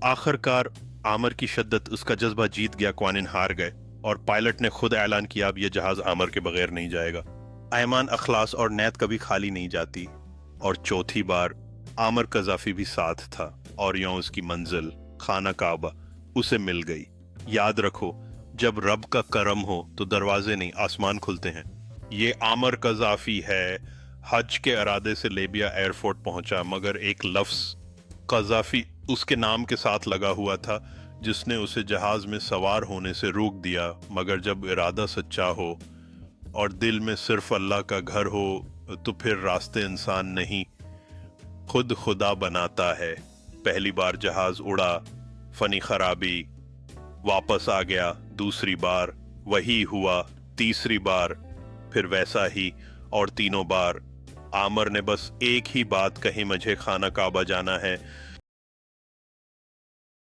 आखिरकार आमर की शिद्दत, उसका जज्बा जीत गया, क्वानिन हार गए और पायलट ने खुद ऐलान किया अब ये जहाज आमर के बगैर नहीं जाएगा। ऐमान, अखलास और नैत कभी खाली नहीं जाती, और चौथी बार आमर कजाफी भी साथ था और यूं उसकी मंजिल खाना काबा उसे मिल गई। याद रखो, जब रब का करम हो तो दरवाजे नहीं आसमान खुलते हैं। ये आमर कजाफी है, हज के इरादे से लेबिया एयरपोर्ट पहुंचा, मगर एक लफ्ज कजाफी उसके नाम के साथ लगा हुआ था जिसने उसे जहाज में सवार होने से रोक दिया। मगर जब इरादा सच्चा हो और दिल में सिर्फ अल्लाह का घर हो तो फिर रास्ते इंसान नहीं, खुद खुदा बनाता है। पहली बार जहाज उड़ा, फनी खराबी, वापस आ गया। दूसरी बार वही हुआ, तीसरी बार फिर वैसा ही, और तीनों बार आमर ने बस एक ही बात कही, मुझे खाना काबा जाना है।